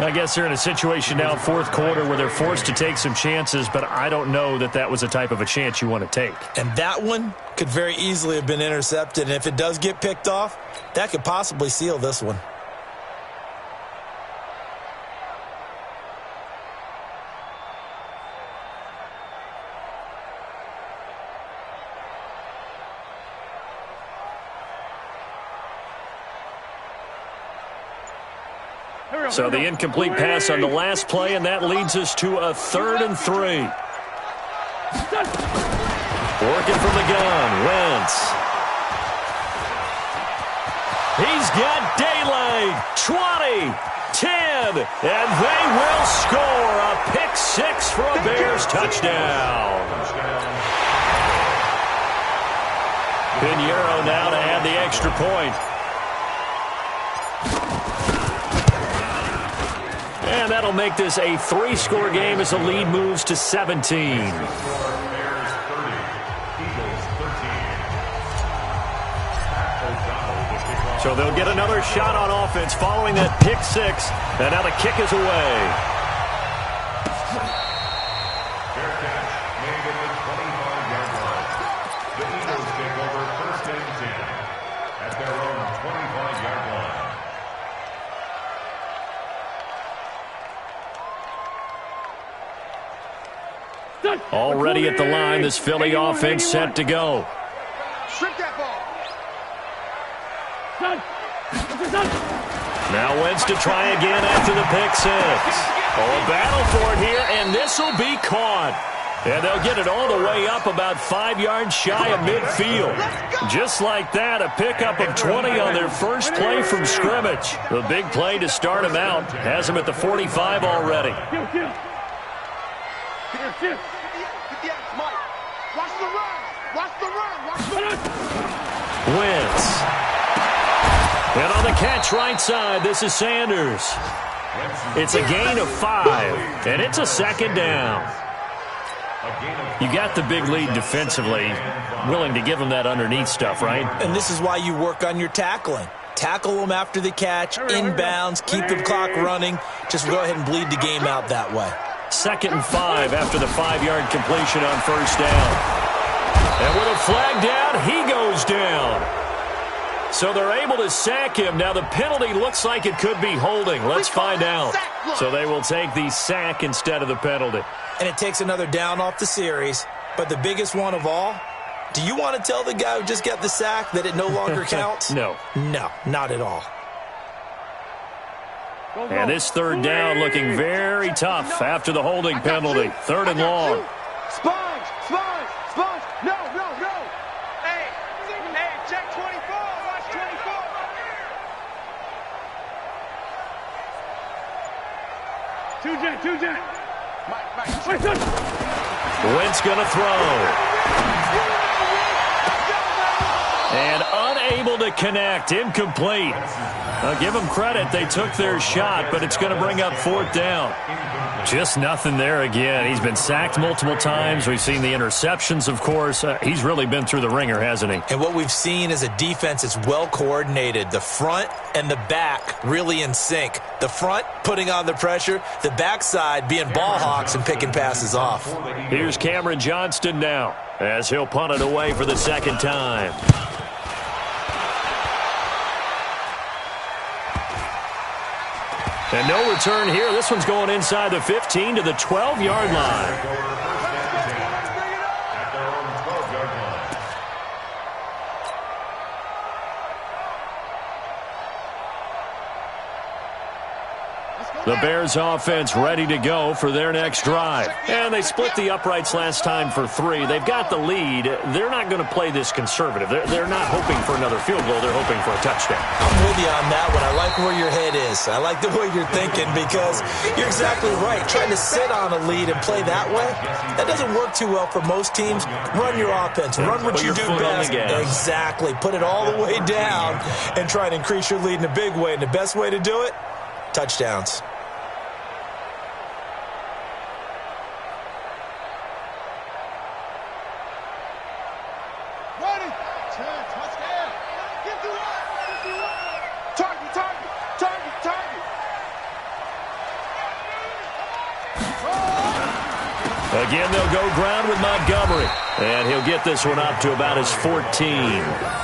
I guess they're in a situation now, 4th quarter, where they're forced to take some chances, but I don't know that that was the type of a chance you want to take. And that one could very easily have been intercepted. And if it does get picked off, that could possibly seal this one. So the incomplete pass on the last play, and that leads us to a 3rd and 3. Working from the gun, Wentz. He's got daylight. 20, 10, and they will score a pick 6 for a Bears touchdown. Pinheiro now to add the extra point. And that'll make this a 3-score game as the lead moves to 17. Bears 30, Eagles 13. So they'll get another shot on offense following that pick 6. And now the kick is away. Fair catch made at the 25-yard line. The Eagles take over 1st and 10 at their own 25-yard line. Already at the line, this Philly offense set to go. Strip that ball. Now Wentz to try again after the pick 6. Oh, a battle for it here, and this will be caught. And they'll get it all the way up about 5 yards shy of midfield. Just like that, a pickup of 20 on their first play from scrimmage. The big play to start them out has them at the 45 already. Mike, watch the run. Wentz. And on the catch right side, this is Sanders. It's a gain of 5, and it's a 2nd down. You got the big lead defensively, willing to give them that underneath stuff, right? And this is why you work on your tackling. Tackle them after the catch, inbounds, keep the clock running. Just go ahead and bleed the game out that way. 2nd and 5 after the 5-yard completion on first down. And with a flag down, he goes down. So they're able to sack him. Now the penalty looks like it could be holding. Let's find out. So they will take the sack instead of the penalty. And it takes another down off the series. But the biggest one of all, Do you want to tell the guy who just got the sack that it no longer counts? No. No, not at all. And this third down looking very tough after the holding penalty. Third and long. Sponge! Sponge! Sponge! No, no, no! Hey, check 24. Watch 24. Two jet. Mike. Wentz going to throw. And unable to connect. Incomplete. I'll give them credit. They took their shot, but it's going to bring up fourth down. Just nothing there again. He's been sacked multiple times. We've seen the interceptions, of course. He's really been through the ringer, hasn't he? And what we've seen is a defense that's well coordinated. The front and the back really in sync. The front putting on the pressure. The backside being ball hawks and picking passes off. Here's Cameron Johnston now as he'll punt it away for the second time. And no return here. This one's going inside the 15 to the 12-yard line. The Bears offense ready to go for their next drive. And they split the uprights last time for 3. They've got the lead. They're not going to play this conservative. They're not hoping for another field goal. They're hoping for a touchdown. I'm with you on that one. I like where your head is. I like the way you're thinking because you're exactly right. Trying to sit on a lead and play that way, that doesn't work too well for most teams. Run your offense. Run what you do best. Exactly. Put it all the way down and try to increase your lead in a big way. And the best way to do it, touchdowns. Again, they'll go ground with Montgomery. And he'll get this one up to about his 14.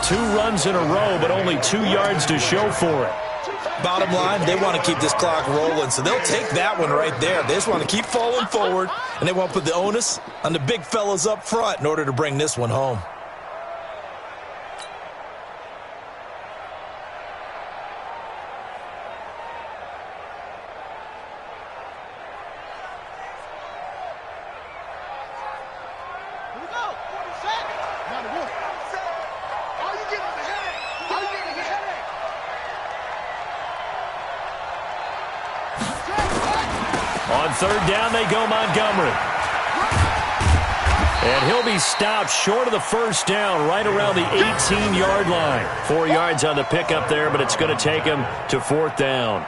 2 runs in a row, but only 2 yards to show for it. Bottom line, they want to keep this clock rolling, so they'll take that one right there. They just want to keep falling forward, and they want to put the onus on the big fellas up front in order to bring this one home. On third down, they go Montgomery. And he'll be stopped short of the first down right around the 18-yard line. 4 yards on the pickup there, but it's going to take him to fourth down.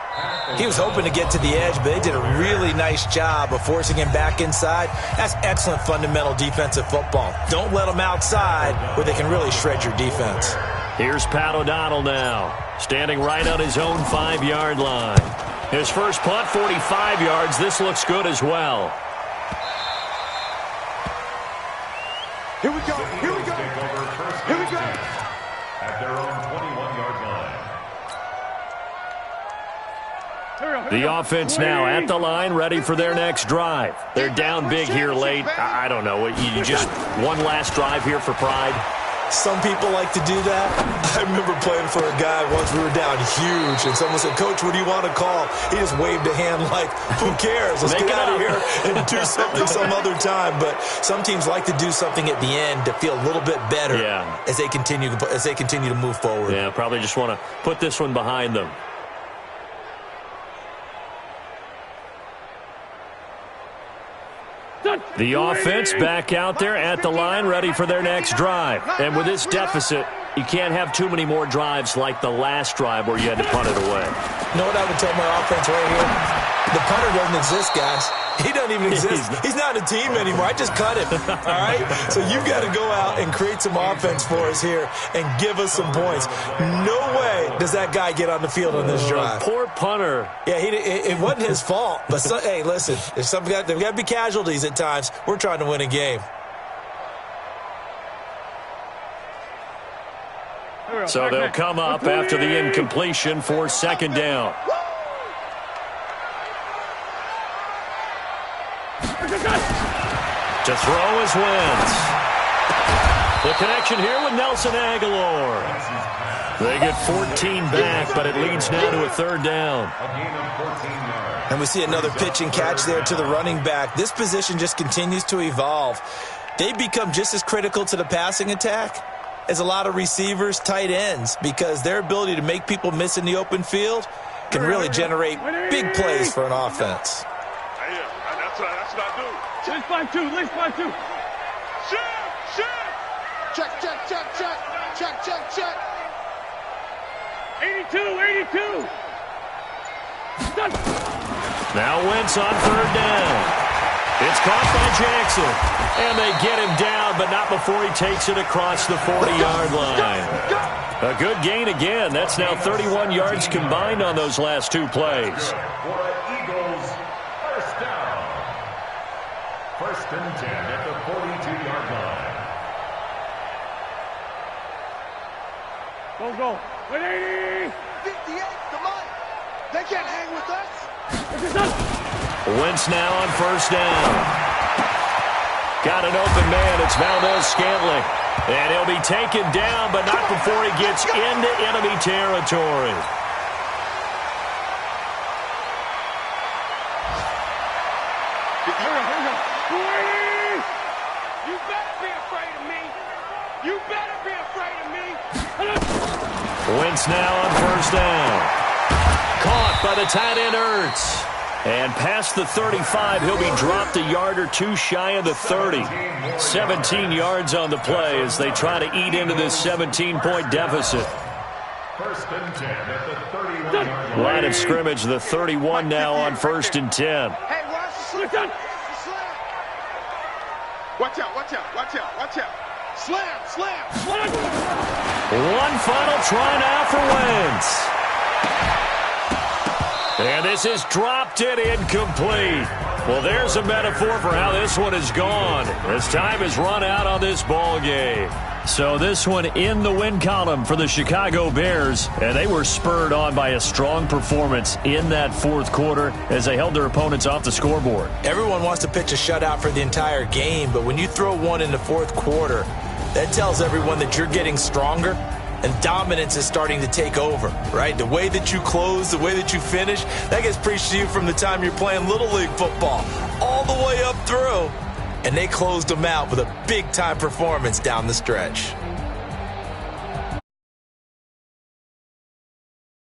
He was hoping to get to the edge, but they did a really nice job of forcing him back inside. That's excellent fundamental defensive football. Don't let them outside where they can really shred your defense. Here's Pat O'Donnell now, standing right on his own 5-yard line. His first punt, 45 yards. This looks good as well. Here we go. Here we go. Here we go. At their own 21-yard line. The offense now at the line, ready for their next drive. They're down big here late. I don't know. You just one last drive here for pride? Some people like to do that. I remember playing for a guy once we were down huge, and someone said, "Coach, what do you want to call?" He just waved a hand like, "Who cares? Let's get out of here and do something some other time." But some teams like to do something at the end to feel a little bit better as they continue to move forward. Yeah, probably just want to put this one behind them. The offense back out there at the line, ready for their next drive. And with this deficit, you can't have too many more drives like the last drive where you had to punt it away. You know what I would tell my offense right here? The punter doesn't exist, guys. He doesn't even exist. He's not a team anymore. I just cut him, all right? So you've got to go out and create some offense for us here and give us some points. No way does that guy get on the field on this drive. Poor punter. Yeah, it wasn't his fault. But, hey, listen, there's got to be casualties at times. We're trying to win a game. So they'll come up after the incompletion for second down. To throw is Wentz. The connection here with Nelson Aguilar. They get 14 back, but it leads now to a third down. A gain of 14 yards. And we see another pitch and catch there to the running back. This position just continues to evolve. They become just as critical to the passing attack as a lot of receivers, tight ends, because their ability to make people miss in the open field can really generate big plays for an offense. That's what I do. Let's find two. Let's find two. Check. Check. 82. Done. Now Wentz on third down. It's caught by Jackson. And they get him down, but not before he takes it across the 40-yard line. A good gain again. That's now 31 yards combined on those last two plays. For Eagles, first down. First and 10 at the 42-yard line. Go. 180. 58, come on. They can't hang with us. Wentz now on first down. Got an open man. It's Valdez-Scantling. And he'll be taken down, but not before he gets into enemy territory. Here we go. 280. You better be afraid of me. You better be afraid of me. Wentz now on first down. Caught by the tight end Ertz. And past the 35, he'll be dropped a yard or two shy of the 30. 17 yards on the play as they try to eat into this 17-point deficit. First and 10 at the 31-yard line. Line of scrimmage, the 31 now on first and 10. Hey, watch the slam. Watch out. Slam. One final try now for Wentz. And this is dropped and incomplete. Well, there's a metaphor for how this one is gone as time has run out on this ball game. So this one in the win column for the Chicago Bears, and they were spurred on by a strong performance in that fourth quarter as they held their opponents off the scoreboard. Everyone wants to pitch a shutout for the entire game, but when you throw one in the fourth quarter, that tells everyone that you're getting stronger and dominance is starting to take over, right? The way that you close, the way that you finish, that gets preached to you from the time you're playing Little League football all the way up through. And they closed them out with a big-time performance down the stretch.